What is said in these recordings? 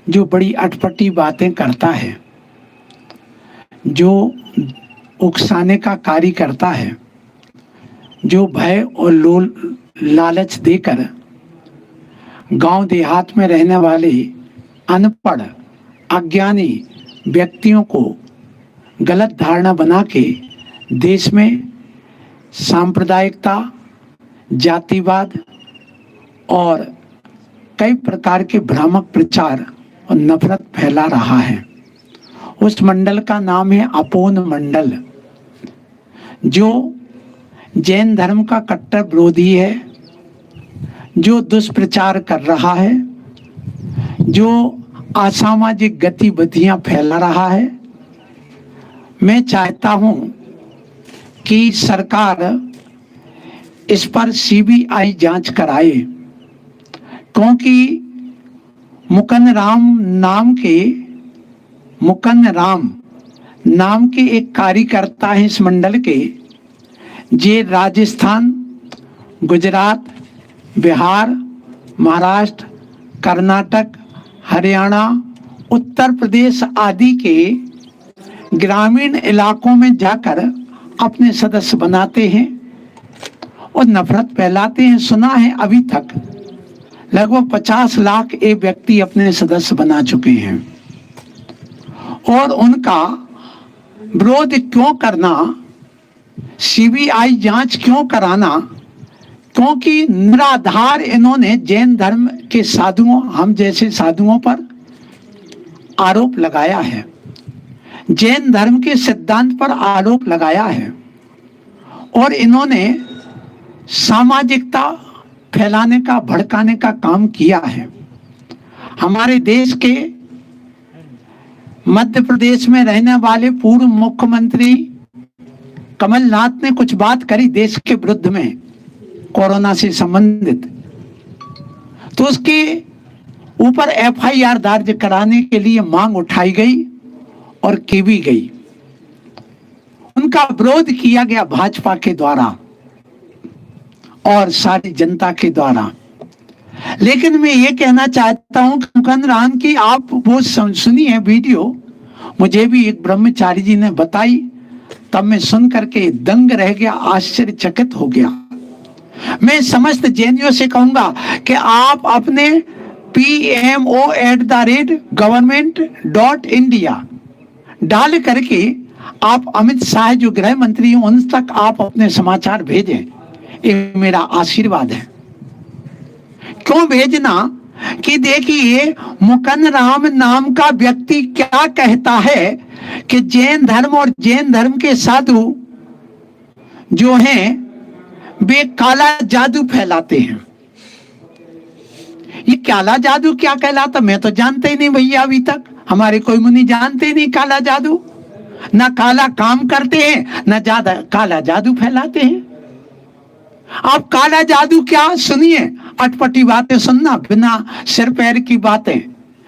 जो बड़ी अटपटी बातें करता है, जो उकसाने का कार्य करता है, जो भय और लालच देकर गांव देहात में रहने वाले अनपढ़ अज्ञानी व्यक्तियों को गलत धारणा बना के देश में सांप्रदायिकता, जातिवाद और कई प्रकार के भ्रामक प्रचार और नफरत फैला रहा है। उस मंडल का नाम है अपोन मंडल, जो जैन धर्म का कट्टर विरोधी है, जो दुष्प्रचार कर रहा है, जो असामाजिक गतिविधियां फैला रहा है। मैं चाहता हूं कि सरकार इस पर सीबीआई जांच कराए, क्योंकि मुकन राम नाम के एक कार्यकर्ता है इस मंडल के, जे राजस्थान, गुजरात, बिहार, महाराष्ट्र, कर्नाटक, हरियाणा, उत्तर प्रदेश आदि के ग्रामीण इलाकों में जाकर अपने सदस्य बनाते हैं और नफरत फैलाते हैं। सुना है अभी तक लगभग 50 लाख ये व्यक्ति अपने सदस्य बना चुके हैं। और उनका विरोध क्यों करना, सीबीआई जांच क्यों कराना? क्योंकि निराधार इन्होंने जैन धर्म के साधुओं, हम जैसे साधुओं पर आरोप लगाया है, जैन धर्म के सिद्धांत पर आरोप लगाया है, और इन्होंने सामाजिकता फैलाने का, भड़काने का काम किया है। हमारे देश के मध्य प्रदेश में रहने वाले पूर्व मुख्यमंत्री कमलनाथ ने कुछ बात करी देश के विरुद्ध में, कोरोना से संबंधित, तो उसके ऊपर एफआईआर दर्ज कराने के लिए मांग उठाई गई और की भी गई। उनका विरोध किया गया भाजपा के द्वारा और सारी जनता के द्वारा। लेकिन मैं ये कहना चाहता हूं कि मुकुंद राम की आप वो सुनी है वीडियो, मुझे भी एक ब्रह्मचारी जी ने बताई, तब मैं सुन करके दंग रह गया, आश्चर्यचकित हो गया। मैं समस्त जैनियों से कहूंगा कि आप अपने PMO@government.india डाल करके आप अमित शाह जो गृह मंत्री हैं उन तक आप अपने समाचार भेजें, ये मेरा आशीर्वाद है। क्यों भेजना कि देखिए मुकुंद राम नाम का व्यक्ति क्या कहता है कि जैन धर्म और जैन धर्म के साधु जो हैं वे काला जादू फैलाते हैं। ये काला जादू क्या कहलाता, मैं तो जानते ही नहीं भैया, अभी तक हमारे कोई मुनि जानते ही नहीं काला जादू। ना काला काम करते हैं, ना ज्यादा काला जादू फैलाते हैं। आप काला जादू क्या, सुनिए, अटपटी बातें सुनना, बिना सिर पैर की बातें।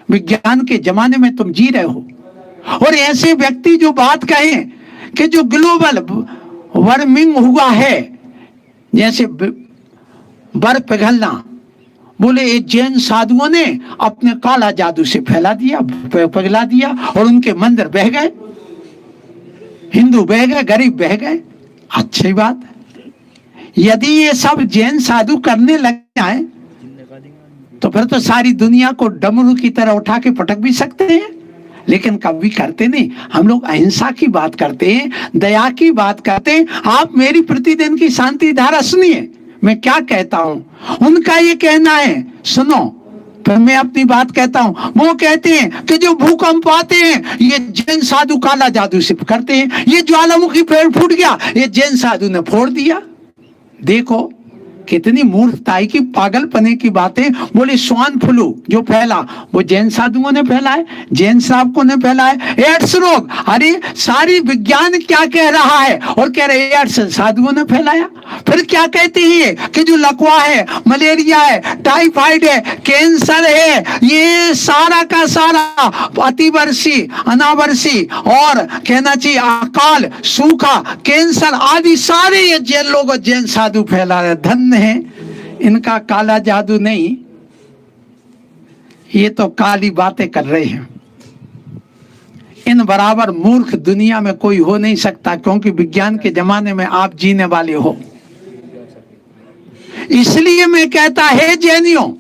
विज्ञान के जमाने में तुम जी रहे हो, और ऐसे व्यक्ति जो बात कहें कि जो ग्लोबल वार्मिंग हुआ है, जैसे बर्फ पिघलना, बोले ये जैन साधुओं ने अपने काला जादू से फैला दिया, पिघला दिया, और उनके मंदिर बह गए, हिंदू बह गए, गरीब बह गए। अच्छी बात है। यदि ये सब जैन साधु करने लग जाए तो फिर तो सारी दुनिया को डमरू की तरह उठा के पटक भी सकते हैं, लेकिन कभी करते नहीं। हम लोग अहिंसा की बात करते हैं, दया की बात करते हैं। आप मेरी प्रतिदिन की शांति धारा सुनिए, मैं क्या कहता हूं। उनका ये कहना है, सुनो, फिर मैं अपनी बात कहता हूं। वो कहते हैं कि जो भूकंप आते हैं ये जैन साधु काला जादू से करते हैं। ये ज्वालामुखी पेड़ फूट गया, ये जैन साधु ने फोड़ दिया। देखो कितनी मूर्खताई की, पागलपने की बातें। बोले स्वान फ्लू जो फैला वो जैन साधुओं ने फैलाए, जैन साहबों ने फैलाए। एड्स रोग, अरे सारी विज्ञान क्या कह रहा है, और कह रहे एड्स साधुओं ने फैलाया। फिर क्या कहते हैं कि जो लकवा है, मलेरिया है, टाइफाइड है, कैंसर है, ये सारा का सारा अतिवर्षी, अनावर्षी और कहना चाहिए अकाल, सूखा, कैंसर आदि सारे ये जैन लोग और जैन साधु फैला रहे। धन्य है इनका काला जादू नहीं, ये तो काली बातें कर रहे हैं। इन बराबर मूर्ख दुनिया में कोई हो नहीं सकता, क्योंकि विज्ञान के जमाने में आप जीने वाले हो। इसलिए मैं कहता है जैनियों,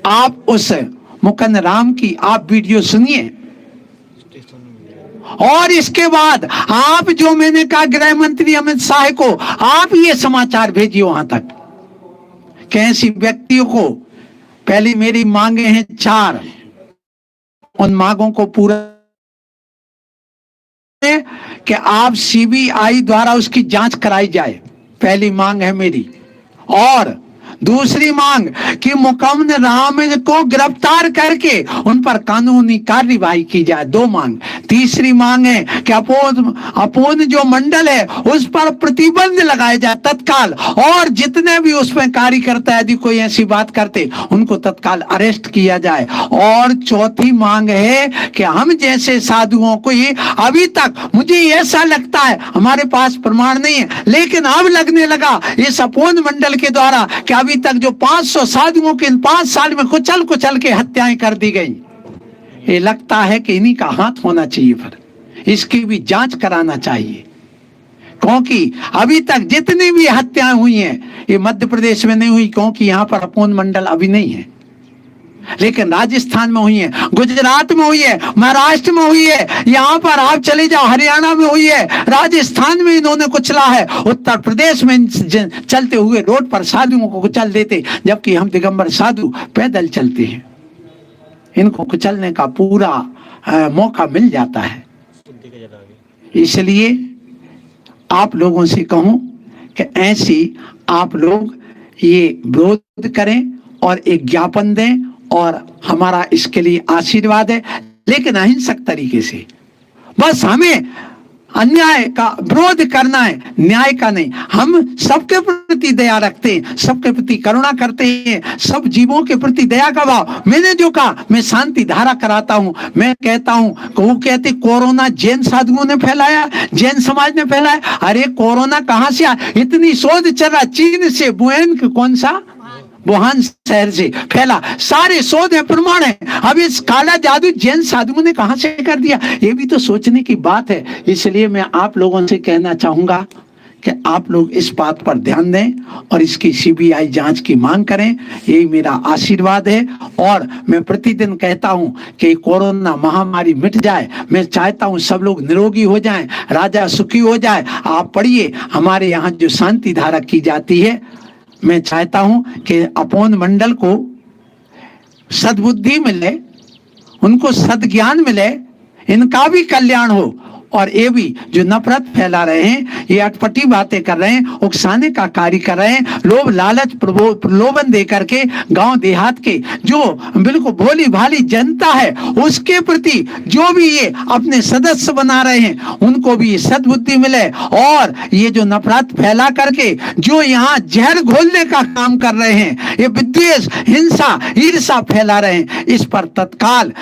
आप उस मुकुंद राम की आप वीडियो सुनिए, और इसके बाद आप जो मैंने कहा गृह मंत्री अमित शाह को आप ये समाचार भेजिए वहां तक कि ऐसी व्यक्तियों को, पहली मेरी मांगे हैं 4, उन मांगों को पूरा कि आप सीबीआई द्वारा उसकी जांच कराई जाए, पहली मांग है मेरी। और दूसरी मांग कि मुकुंद राम को गिरफ्तार करके उन पर कानूनी कार्रवाई की जाए, 2 मांग। तीसरी मांग है कि अपोन जो मंडल है उस पर प्रतिबंध लगाया जाए तत्काल, और जितने भी उसमें कार्यकर्ता यदि कोई ऐसी बात करते उनको तत्काल अरेस्ट किया जाए। और चौथी मांग है कि हम जैसे साधुओं को ही, अभी तक मुझे ऐसा लगता है, हमारे पास प्रमाण नहीं है, लेकिन अब लगने लगा इस अपोन मंडल के द्वारा कि अभी तक जो 500 साधुओं के इन 5 साल में कुचल के हत्याएं कर दी गई। ये लगता है कि इन्हीं का हाथ होना चाहिए, पर इसकी भी जांच कराना चाहिए, क्योंकि अभी तक जितनी भी हत्याएं हुई हैं ये मध्य प्रदेश में नहीं हुई, क्योंकि यहां पर अपोन मंडल अभी नहीं है, लेकिन राजस्थान में हुई है, गुजरात में हुई है, महाराष्ट्र में हुई है, यहाँ पर आप चले जाओ हरियाणा में हुई है, राजस्थान में इन्होंने कुचला है, उत्तर प्रदेश में चलते हुए रोड पर साधुओं को कुचल देते, जबकि हम दिगंबर साधु पैदल चलते हैं, इनको कुचलने का पूरा मौका मिल जाता है। इसलिए आप लोगों से कहूं कि ऐसी आप लोग ये विरोध करें और एक ज्ञापन दें, और हमारा इसके लिए आशीर्वाद है, लेकिन अहिंसक तरीके से। बस हमें अन्याय का विरोध करना है, न्याय का नहीं। हम सबके प्रति दया रखते हैं, सबके प्रति करुणा करते हैं, सब जीवों के प्रति दया का भाव। मैंने जो कहा, मैं शांति धारा कराता हूं। मैं कहता हूं, वो कहते कोरोना जैन साधुओं ने फैलाया, जैन समाज ने फैलाया। अरे कोरोना कहां से आया? इतनी शोध चल रहा, चीन से, वुहान कौन सा, वुहान शहर से फैला, सारे शोध है, प्रमाण है। अब इस काला जादू जैन साधुओं ने कहां से कर दिया? ये भी तो सोचने की बात है। इसलिए मैं आप लोगों से कहना चाहूंगा कि आप लोग इस बात पर ध्यान दें और इसकी सीबीआई जांच की मांग करें, यही मेरा आशीर्वाद है। और मैं प्रतिदिन कहता हूं कि कोरोना महामारी मिट जाए। मैं चाहता हूं सब लोग निरोगी हो जाएं, राजा सुखी हो जाए। आप पढ़िए, हमारे यहाँ जो शांति धारा की जाती है, मैं चाहता हूं कि अपोन मंडल को सद्बुद्धि मिले, उनको सद्ज्ञान मिले, इनका भी कल्याण हो। और ये भी जो नफरत फैला रहे हैं, ये अटपटी बातें कर रहे हैं, उकसाने का कार्य कर रहे हैं, लोभ लालच प्रलोभन दे करके गांव देहात के जो बिल्कुल भोली भाली जनता है उसके प्रति जो भी ये अपने सदस्य बना रहे हैं, उनको भी सद्बुद्धि मिले। और ये जो नफरत फैला करके जो यहाँ जहर घोलने का काम कर रहे हैं, ये विद्वेष, हिंसा, ईर्ष्या फैला रहे हैं, इस पर तत्काल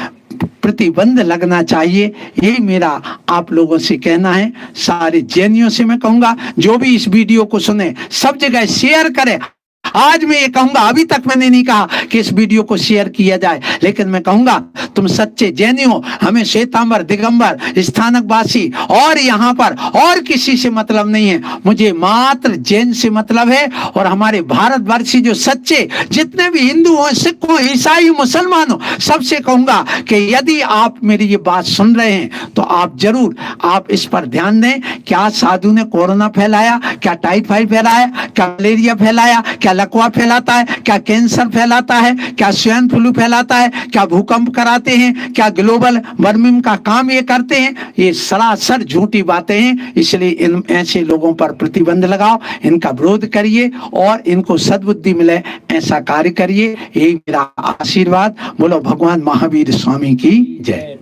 प्रतिबंध लगना चाहिए। यही मेरा आप लोगों से कहना है। सारे जैनियों से मैं कहूंगा, जो भी इस वीडियो को सुने सब जगह शेयर करें। आज मैं ये कहूंगा, अभी तक मैंने नहीं कहा कि इस वीडियो को शेयर किया जाए, लेकिन मैं कहूंगा तुम सच्चे जैनी हो, हमें श्वेतांबर, दिगंबर, स्थानकवासी और यहाँ पर और किसी से मतलब नहीं है, मुझे मात्र जैन से मतलब है। और हमारे भारतवर्षी जो सच्चे जितने भी हिंदू हो, सिख हो, ईसाई, मुसलमान हो, सबसे कहूंगा कि यदि आप मेरी ये बात सुन रहे हैं तो आप जरूर आप इस पर ध्यान दें। क्या साधु ने कोरोना फैलाया? क्या टाइफाइड फैलाया? क्या मलेरिया फैलाया? क्या लकवा फैलाता है? क्या कैंसर फैलाता है? क्या स्वाइन फ्लू फैलाता है? क्या भूकंप कराते हैं? क्या ग्लोबल वार्मिंग का काम ये करते हैं? ये सरासर झूठी बातें हैं। इसलिए इन ऐसे लोगों पर प्रतिबंध लगाओ, इनका विरोध करिए और इनको सद्बुद्धि मिले ऐसा कार्य करिए। यही मेरा आशीर्वाद। बोलो भगवान महावीर स्वामी की जय।